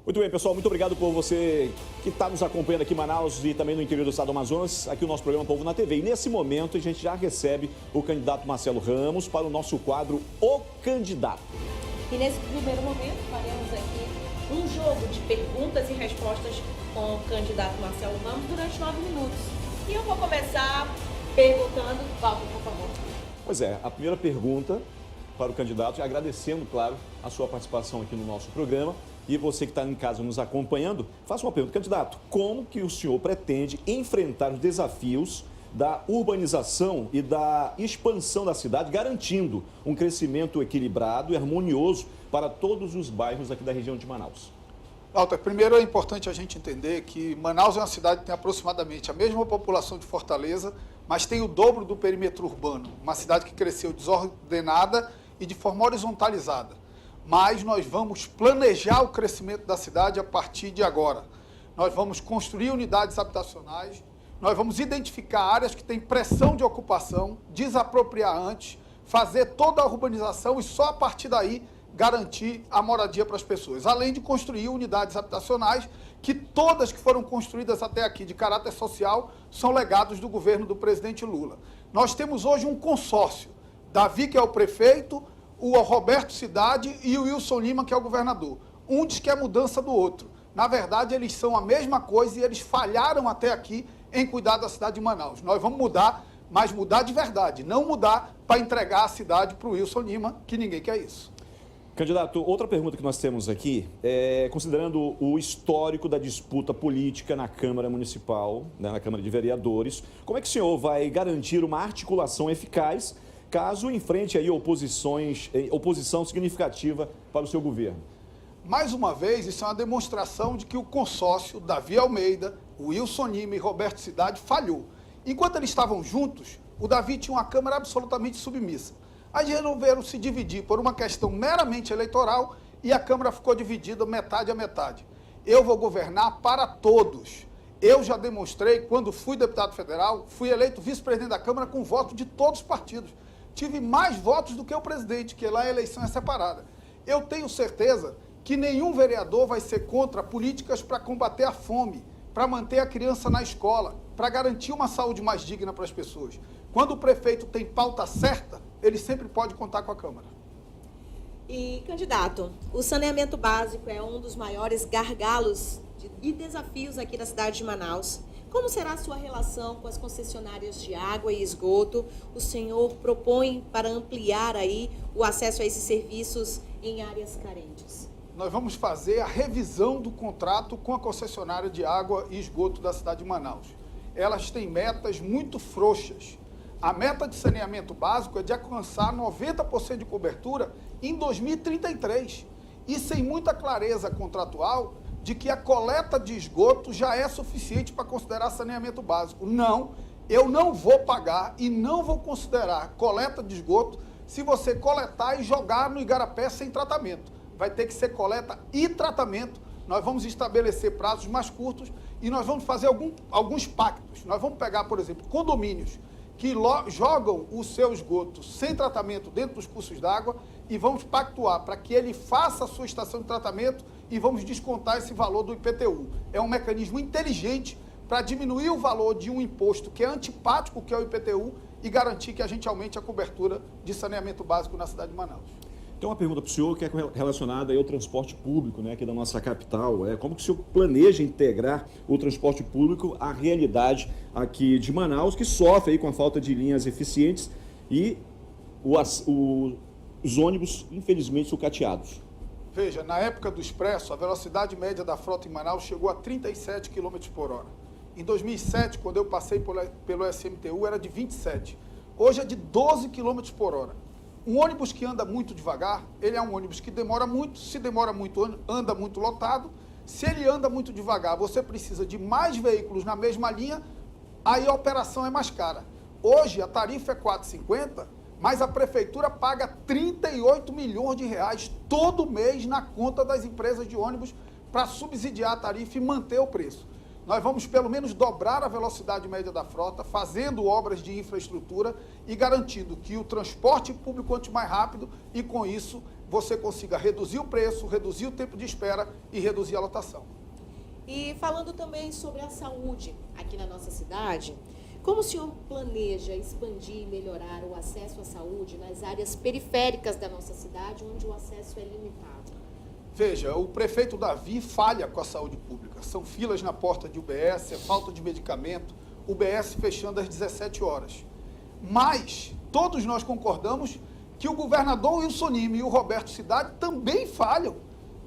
Muito bem, pessoal, muito obrigado por você que está nos acompanhando aqui em Manaus e também no interior do estado do Amazonas, aqui o nosso programa Povo na TV. E nesse momento a gente já recebe o candidato Marcelo Ramos para o nosso quadro O Candidato. E nesse primeiro momento faremos aqui um jogo de perguntas e respostas com o candidato Marcelo Ramos durante 9 minutos. E eu vou começar perguntando, Walter, por favor. Pois é, a primeira pergunta para o candidato, agradecendo, claro, a sua participação aqui no nosso programa. E você que está em casa nos acompanhando, faça uma pergunta. Candidato, como que o senhor pretende enfrentar os desafios da urbanização e da expansão da cidade, garantindo um crescimento equilibrado e harmonioso para todos os bairros aqui da região de Manaus? Walter, primeiro é importante a gente entender que Manaus é uma cidade que tem aproximadamente a mesma população de Fortaleza, mas tem o dobro do perímetro urbano. Uma cidade que cresceu desordenada e de forma horizontalizada. Mas nós vamos planejar o crescimento da cidade a partir de agora. Nós vamos construir unidades habitacionais, nós vamos identificar áreas que têm pressão de ocupação, desapropriar antes, fazer toda a urbanização e só a partir daí garantir a moradia para as pessoas. Além de construir unidades habitacionais, que todas que foram construídas até aqui de caráter social são legados do governo do presidente Lula. Nós temos hoje um consórcio, Davi, que é o prefeito, o Roberto Cidade e o Wilson Lima, que é o governador. Um diz que é mudança do outro. Na verdade, eles são a mesma coisa e eles falharam até aqui em cuidar da cidade de Manaus. Nós vamos mudar, mas mudar de verdade, não mudar para entregar a cidade para o Wilson Lima, que ninguém quer isso. Candidato, outra pergunta que nós temos aqui é, considerando o histórico da disputa política na Câmara Municipal, né, na Câmara de Vereadores, como é que o senhor vai garantir uma articulação eficaz caso enfrente aí oposição significativa para o seu governo? Mais uma vez, isso é uma demonstração de que o consórcio Davi Almeida, Wilson Lima e Roberto Cidade falhou. Enquanto eles estavam juntos, o Davi tinha uma Câmara absolutamente submissa. Aí resolveram se dividir por uma questão meramente eleitoral e a Câmara ficou dividida metade a metade. Eu vou governar para todos. Eu já demonstrei, quando fui deputado federal, fui eleito vice-presidente da Câmara com voto de todos os partidos. Tive mais votos do que o presidente, que lá a eleição é separada. Eu tenho certeza que nenhum vereador vai ser contra políticas para combater a fome, para manter a criança na escola, para garantir uma saúde mais digna para as pessoas. Quando o prefeito tem pauta certa, ele sempre pode contar com a Câmara. E, candidato, o saneamento básico é um dos maiores gargalos e desafios aqui da cidade de Manaus. Como será a sua relação com as concessionárias de água e esgoto? O senhor propõe para ampliar aí o acesso a esses serviços em áreas carentes? Nós vamos fazer a revisão do contrato com a concessionária de água e esgoto da cidade de Manaus. Elas têm metas muito frouxas. A meta de saneamento básico é de alcançar 90% de cobertura em 2033. E sem muita clareza contratual de que a coleta de esgoto já é suficiente para considerar saneamento básico. Não, eu não vou pagar e não vou considerar coleta de esgoto se você coletar e jogar no igarapé sem tratamento. Vai ter que ser coleta e tratamento. Nós vamos estabelecer prazos mais curtos e nós vamos fazer alguns pactos. Nós vamos pegar, por exemplo, condomínios que jogam o seu esgoto sem tratamento dentro dos cursos d'água e vamos pactuar para que ele faça a sua estação de tratamento e vamos descontar esse valor do IPTU. É um mecanismo inteligente para diminuir o valor de um imposto que é antipático, que é o IPTU, e garantir que a gente aumente a cobertura de saneamento básico na cidade de Manaus. Tem uma pergunta para o senhor que é relacionada aí ao transporte público, né, aqui da nossa capital. Como que o senhor planeja integrar o transporte público à realidade aqui de Manaus, que sofre aí com a falta de linhas eficientes e os ônibus, infelizmente, sucateados? Veja, na época do Expresso, a velocidade média da frota em Manaus chegou a 37 km por hora. Em 2007, quando eu passei pelo SMTU, era de 27. Hoje é de 12 km por hora. Um ônibus que anda muito devagar, ele é um ônibus que demora muito, se demora muito, anda muito lotado. Se ele anda muito devagar, você precisa de mais veículos na mesma linha, aí a operação é mais cara. Hoje a tarifa é R$ 4,50, mas a prefeitura paga 38 milhões de reais todo mês na conta das empresas de ônibus para subsidiar a tarifa e manter o preço. Nós vamos pelo menos dobrar a velocidade média da frota, fazendo obras de infraestrutura e garantindo que o transporte público ande mais rápido e, com isso, você consiga reduzir o preço, reduzir o tempo de espera e reduzir a lotação. E falando também sobre a saúde aqui na nossa cidade, como o senhor planeja expandir e melhorar o acesso à saúde nas áreas periféricas da nossa cidade, onde o acesso é limitado? Veja, o prefeito Davi falha com a saúde pública. São filas na porta de UBS, é falta de medicamento, UBS fechando às 17 horas. Mas todos nós concordamos que o governador Wilson Lima e o Roberto Cidade também falham.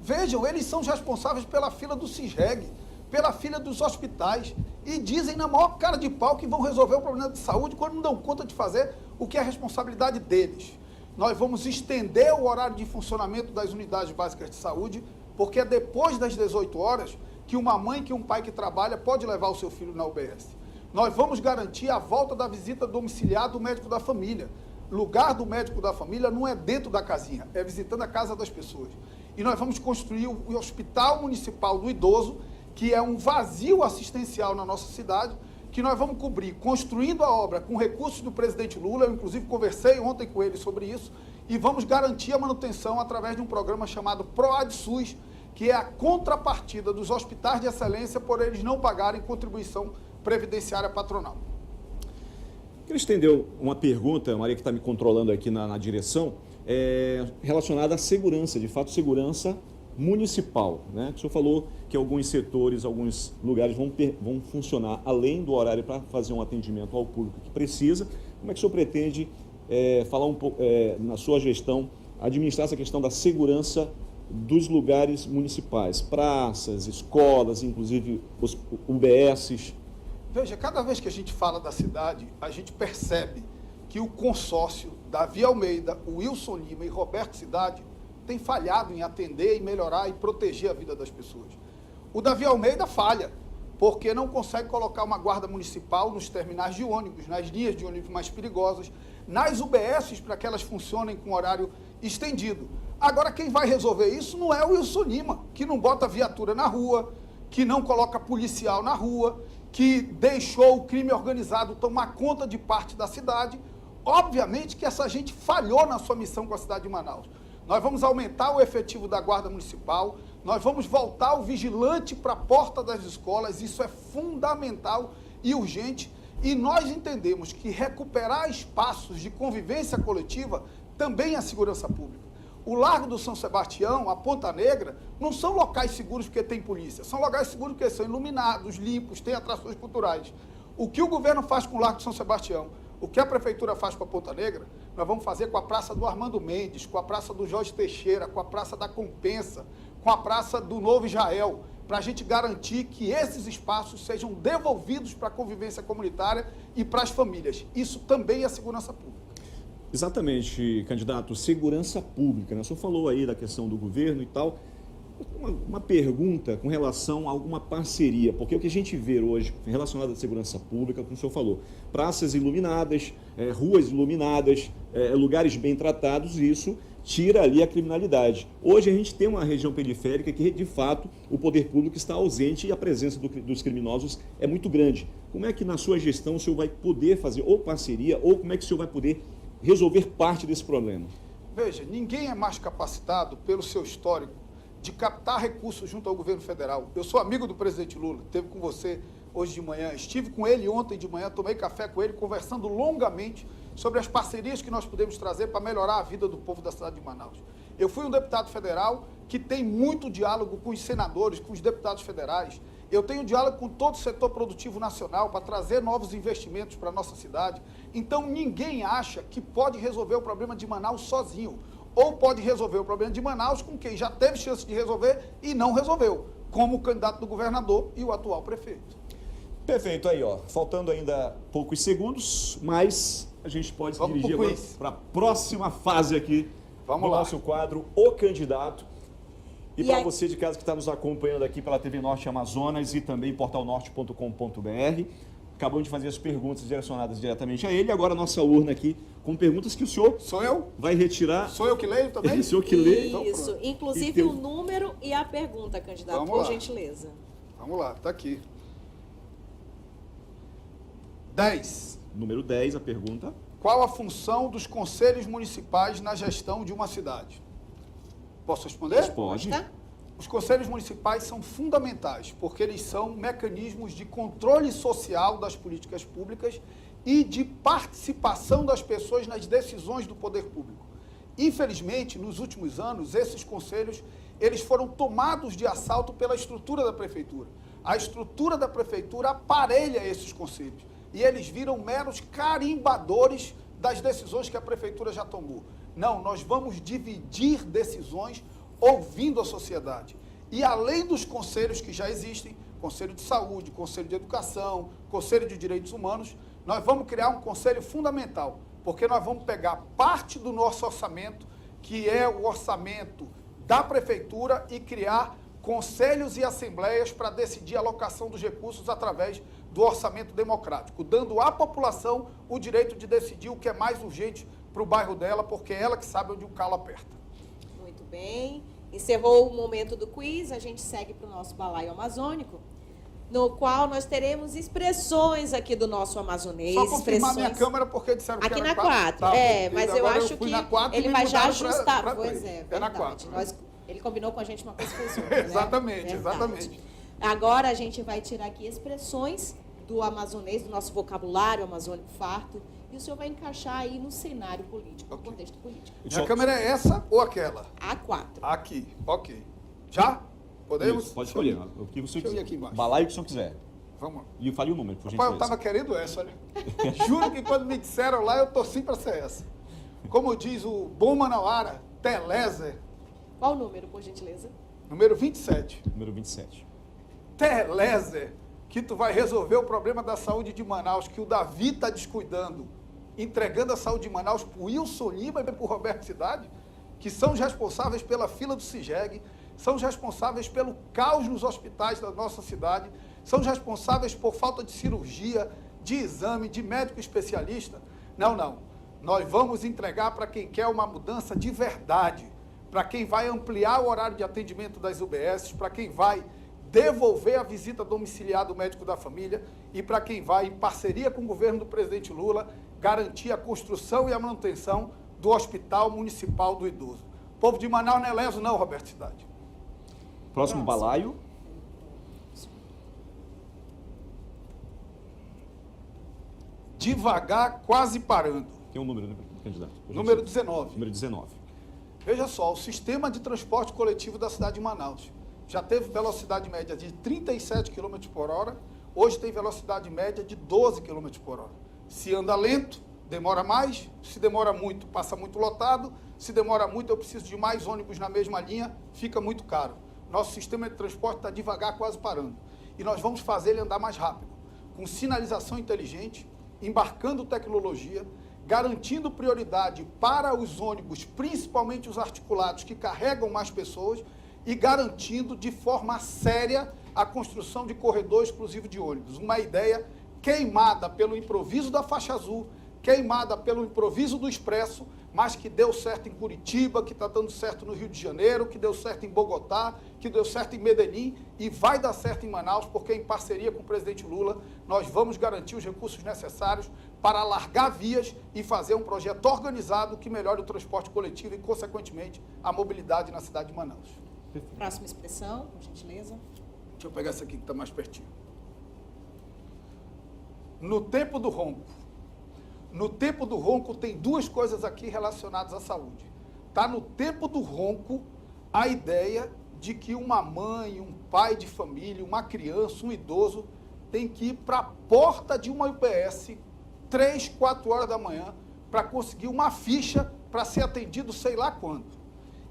Vejam, eles são os responsáveis pela fila do CISREG, pela fila dos hospitais, e dizem na maior cara de pau que vão resolver o problema de saúde quando não dão conta de fazer o que é a responsabilidade deles. Nós vamos estender o horário de funcionamento das unidades básicas de saúde, porque é depois das 18 horas que uma mãe, que um pai que trabalha pode levar o seu filho na UBS. Nós vamos garantir a volta da visita domiciliar do médico da família. Lugar do médico da família não é dentro da casinha, é visitando a casa das pessoas. E nós vamos construir o Hospital Municipal do Idoso, que é um vazio assistencial na nossa cidade, que nós vamos cobrir construindo a obra com recursos do presidente Lula. Eu, inclusive, conversei ontem com ele sobre isso, e vamos garantir a manutenção através de um programa chamado PROAD-SUS, que é a contrapartida dos hospitais de excelência por eles não pagarem contribuição previdenciária patronal. Queria estender uma pergunta, Maria, que está me controlando aqui na direção, relacionada à segurança, de fato, segurança municipal, né? O senhor falou que alguns setores, alguns lugares vão funcionar além do horário para fazer um atendimento ao público que precisa. Como é que o senhor pretende falar um pouco, na sua gestão, administrar essa questão da segurança dos lugares municipais, praças, escolas, inclusive os UBSs? Veja, cada vez que a gente fala da cidade, a gente percebe que o consórcio Davi Almeida, Wilson Lima e Roberto Cidade tem falhado em atender e melhorar e proteger a vida das pessoas. O Davi Almeida falha, porque não consegue colocar uma guarda municipal nos terminais de ônibus, nas linhas de ônibus mais perigosas, nas UBSs, para que elas funcionem com horário estendido. Agora, quem vai resolver isso não é o Wilson Lima, que não bota viatura na rua, que não coloca policial na rua, que deixou o crime organizado tomar conta de parte da cidade. Obviamente que essa gente falhou na sua missão com a cidade de Manaus. Nós vamos aumentar o efetivo da Guarda Municipal, nós vamos voltar o vigilante para a porta das escolas, isso é fundamental e urgente, e nós entendemos que recuperar espaços de convivência coletiva também é segurança pública. O Largo do São Sebastião, a Ponta Negra, não são locais seguros porque tem polícia, são locais seguros porque são iluminados, limpos, têm atrações culturais. O que o governo faz com o Largo do São Sebastião, o que a prefeitura faz com a Ponta Negra, nós vamos fazer com a Praça do Armando Mendes, com a Praça do Jorge Teixeira, com a Praça da Compensa, com a Praça do Novo Israel, para a gente garantir que esses espaços sejam devolvidos para a convivência comunitária e para as famílias. Isso também é segurança pública. Exatamente, candidato, segurança pública, né? O senhor falou aí da questão do governo e tal. Uma pergunta com relação a alguma parceria, porque o que a gente vê hoje relacionado à segurança pública, como o senhor falou, praças iluminadas, ruas iluminadas, lugares bem tratados, isso tira ali a criminalidade. Hoje a gente tem uma região periférica que, de fato, o poder público está ausente e a presença dos criminosos é muito grande. Como é que na sua gestão o senhor vai poder fazer ou parceria, ou como é que o senhor vai poder resolver parte desse problema? Veja, ninguém é mais capacitado pelo seu histórico de captar recursos junto ao governo federal. Eu sou amigo do presidente Lula, esteve com você hoje de manhã, estive com ele ontem de manhã, tomei café com ele, conversando longamente sobre as parcerias que nós podemos trazer para melhorar a vida do povo da cidade de Manaus. Eu fui um deputado federal que tem muito diálogo com os senadores, com os deputados federais. Eu tenho diálogo com todo o setor produtivo nacional para trazer novos investimentos para a nossa cidade. Então, ninguém acha que pode resolver o problema de Manaus sozinho. Ou pode resolver o problema de Manaus com quem já teve chance de resolver e não resolveu, como o candidato do governador e o atual prefeito. Perfeito, aí ó, faltando ainda poucos segundos, mas a gente pode se dirigir agora para a próxima fase aqui do nosso quadro, O Candidato. E para você de casa que está nos acompanhando aqui pela TV Norte Amazonas e também portalnorte.com.br, acabamos de fazer as perguntas direcionadas diretamente a ele. Agora a nossa urna aqui com perguntas que o senhor vai retirar. Sou eu que leio também? O senhor que lê. Isso, então, inclusive o número e a pergunta, candidato, por gentileza. Vamos lá, está aqui. 10. Número 10, a pergunta. Qual a função dos conselhos municipais na gestão de uma cidade? Posso responder? Pode. Tá? Os conselhos municipais são fundamentais, porque eles são mecanismos de controle social das políticas públicas e de participação das pessoas nas decisões do poder público. Infelizmente, nos últimos anos, esses conselhos eles foram tomados de assalto pela estrutura da prefeitura. A estrutura da prefeitura aparelha esses conselhos e eles viram meros carimbadores das decisões que a prefeitura já tomou. Não, nós vamos dividir decisões ouvindo a sociedade. E além dos conselhos que já existem, Conselho de Saúde, Conselho de Educação, Conselho de Direitos Humanos, nós vamos criar um conselho fundamental, porque nós vamos pegar parte do nosso orçamento, que é o orçamento da prefeitura, e criar conselhos e assembleias para decidir a alocação dos recursos através do orçamento democrático, dando à população o direito de decidir o que é mais urgente para o bairro dela, porque é ela que sabe onde o calo aperta. Muito bem. Encerrou o momento do quiz, a gente segue para o nosso balaio amazônico, no qual nós teremos expressões aqui do nosso amazonês. Só confirmar minha câmera, porque disseram que aqui era na 4. Tá, mas eu acho que ele vai já ajustar. Pra pois é, na verdade. 4. Ele combinou com a gente uma coisa que fez outra, né? Exatamente, Verdade. exatamente. Agora a gente vai tirar aqui expressões do amazonês, do nosso vocabulário amazônico farto, e o senhor vai encaixar aí no cenário político, no contexto político. Minha câmera é essa ou aquela? A4. Aqui, ok. Já? Podemos? Isso, pode escolher. O que você Deixa eu ir quiser. aqui embaixo. Balaio que o senhor quiser. Vamos lá. E fale o número, por Rapaz, eu gentileza. estava querendo essa, olha. Juro que quando me disseram lá, eu torci para ser essa. Como diz o bom manauara, Telezer, Qual o número, por gentileza? número 27. Número 27. Telezer, que tu vai resolver o problema da saúde de Manaus, que o Davi está descuidando, entregando a saúde de Manaus para o Wilson Lima e para o Roberto Cidade, que são os responsáveis pela fila do CIGEG, são os responsáveis pelo caos nos hospitais da nossa cidade, são os responsáveis por falta de cirurgia, de exame, de médico especialista. Não, não. Nós vamos entregar para quem quer uma mudança de verdade, para quem vai ampliar o horário de atendimento das UBSs, para quem vai devolver a visita domiciliar do médico da família e para quem vai, em parceria com o governo do presidente Lula, garantir a construção e a manutenção do Hospital Municipal do Idoso. O povo de Manaus não é leso não, Roberto Cidade. Próximo balaio. Devagar, quase parando. Tem um número, né, candidato? Por Número gentileza. 19. Número 19. Veja só, o sistema de transporte coletivo da cidade de Manaus já teve velocidade média de 37 km por hora, hoje tem velocidade média de 12 km por hora. Se anda lento, demora mais, se demora muito, passa muito lotado, se demora muito, eu preciso de mais ônibus na mesma linha, fica muito caro. Nosso sistema de transporte está devagar, quase parando. E nós vamos fazer ele andar mais rápido, com sinalização inteligente, embarcando tecnologia, garantindo prioridade para os ônibus, principalmente os articulados, que carregam mais pessoas, e garantindo de forma séria a construção de corredor exclusivo de ônibus. Uma ideia queimada pelo improviso da faixa azul, queimada pelo improviso do Expresso, mas que deu certo em Curitiba, que está dando certo no Rio de Janeiro, que deu certo em Bogotá, que deu certo em Medellín e vai dar certo em Manaus, porque em parceria com o presidente Lula, nós vamos garantir os recursos necessários para alargar vias e fazer um projeto organizado que melhore o transporte coletivo e, consequentemente, a mobilidade na cidade de Manaus. Próxima expressão, por gentileza. Deixa eu pegar essa aqui que está mais pertinho. No tempo do ronco. No tempo do ronco tem duas coisas aqui relacionadas à saúde. Está no tempo do ronco a ideia de que uma mãe, um pai de família, uma criança, um idoso, tem que ir para a porta de uma UBS 3, 4 horas da manhã para conseguir uma ficha para ser atendido sei lá quando.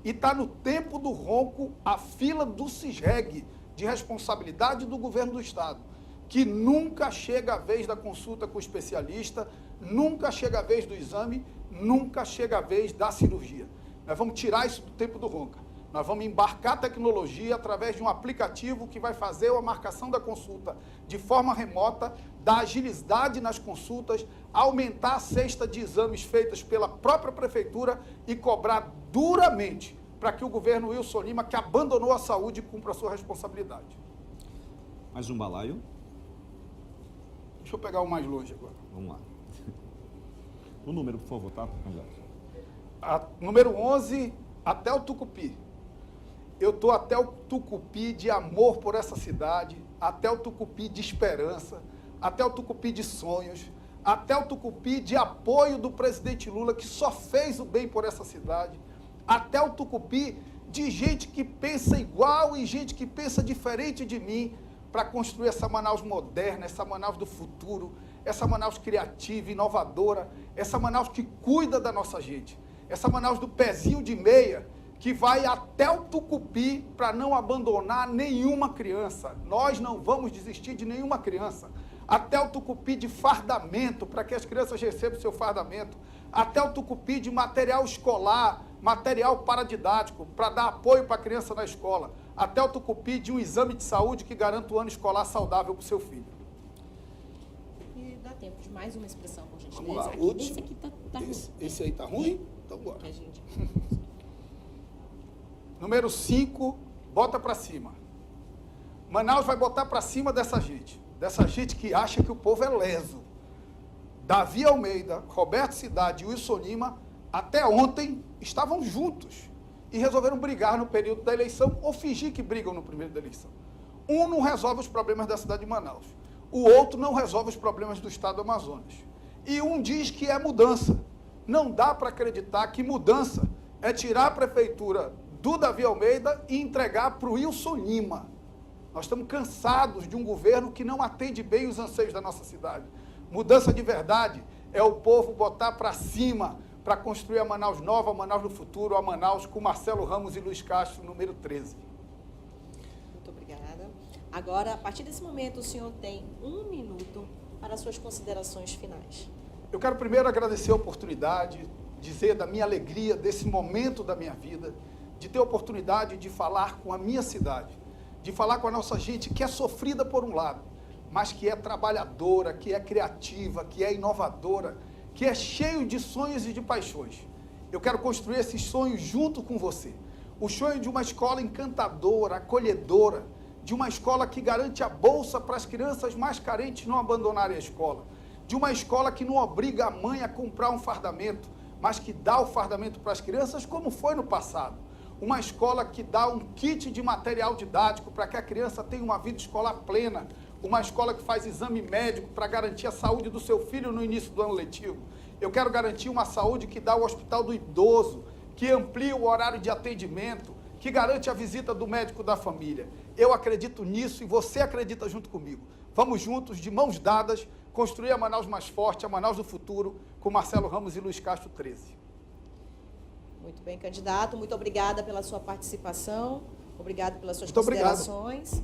E está no tempo do ronco a fila do CISREG, de responsabilidade do governo do Estado, que nunca chega a vez da consulta com o especialista, nunca chega a vez do exame, nunca chega a vez da cirurgia. Nós vamos tirar isso do tempo do ronca. Nós vamos embarcar tecnologia através de um aplicativo que vai fazer a marcação da consulta de forma remota, dar agilidade nas consultas, aumentar a cesta de exames feitas pela própria prefeitura e cobrar duramente para que o governo Wilson Lima, que abandonou a saúde, cumpra a sua responsabilidade. Mais um balaio. Deixa eu pegar o mais longe agora. Vamos lá. O número, por favor, tá, candidato? Número 11, até o Tucupi. eu estou até o tucupi de amor por essa cidade, até o tucupi de esperança, até o tucupi de sonhos, até o tucupi de apoio do presidente Lula, que só fez o bem por essa cidade, até o tucupi de gente que pensa igual e gente que pensa diferente de mim, para construir essa Manaus moderna, essa Manaus do futuro, essa Manaus criativa, inovadora, essa Manaus que cuida da nossa gente, essa Manaus do pezinho de meia, que vai até o tucupi para não abandonar nenhuma criança. Nós não vamos desistir de nenhuma criança. Até o tucupi de fardamento, para que as crianças recebam seu fardamento. Até o tucupi de material escolar, material paradidático, para dar apoio para a criança na escola. Até o tucupi de um exame de saúde que garanta o ano escolar saudável para o seu filho. E dá tempo de mais uma expressão, por gentileza. Vamos lá, aqui, esse aqui tá ruim. Esse aí tá ruim? Então bora. Que a gente... Número 5, bota para cima. Manaus vai botar para cima dessa gente que acha que o povo é leso. Davi Almeida, Roberto Cidade e Wilson Lima, até ontem, estavam juntos e resolveram brigar no período da eleição ou fingir que brigam no primeiro da eleição. Um não resolve os problemas da cidade de Manaus, o outro não resolve os problemas do estado do Amazonas. E um diz que é mudança. Não dá para acreditar que mudança é tirar a prefeitura do Davi Almeida e entregar para o Wilson Lima. Nós estamos cansados de um governo que não atende bem os anseios da nossa cidade. Mudança de verdade é o povo botar para cima para construir a Manaus nova, a Manaus do futuro, a Manaus com Marcelo Ramos e Luiz Castro, número 13. Muito obrigada. Agora, a partir desse momento, o senhor tem 1 minuto para as suas considerações finais. Eu quero primeiro agradecer a oportunidade, dizer da minha alegria, desse momento da minha vida, de ter a oportunidade de falar com a minha cidade, de falar com a nossa gente que é sofrida por um lado, mas que é trabalhadora, que é criativa, que é inovadora, que é cheio de sonhos e de paixões. Eu quero construir esses sonhos junto com você. O sonho de uma escola encantadora, acolhedora, de uma escola que garante a bolsa para as crianças mais carentes não abandonarem a escola, de uma escola que não obriga a mãe a comprar um fardamento, mas que dá o fardamento para as crianças como foi no passado. Uma escola que dá um kit de material didático para que a criança tenha uma vida escolar plena. Uma escola que faz exame médico para garantir a saúde do seu filho no início do ano letivo. Eu quero garantir uma saúde que dá o hospital do idoso, que amplia o horário de atendimento, que garante a visita do médico da família. Eu acredito nisso e você acredita junto comigo. Vamos juntos, de mãos dadas, construir a Manaus mais forte, a Manaus do futuro, com Marcelo Ramos e Luiz Castro 13. Muito bem, candidato. Muito obrigada pela sua participação. Obrigado pelas suas Muito obrigado. considerações.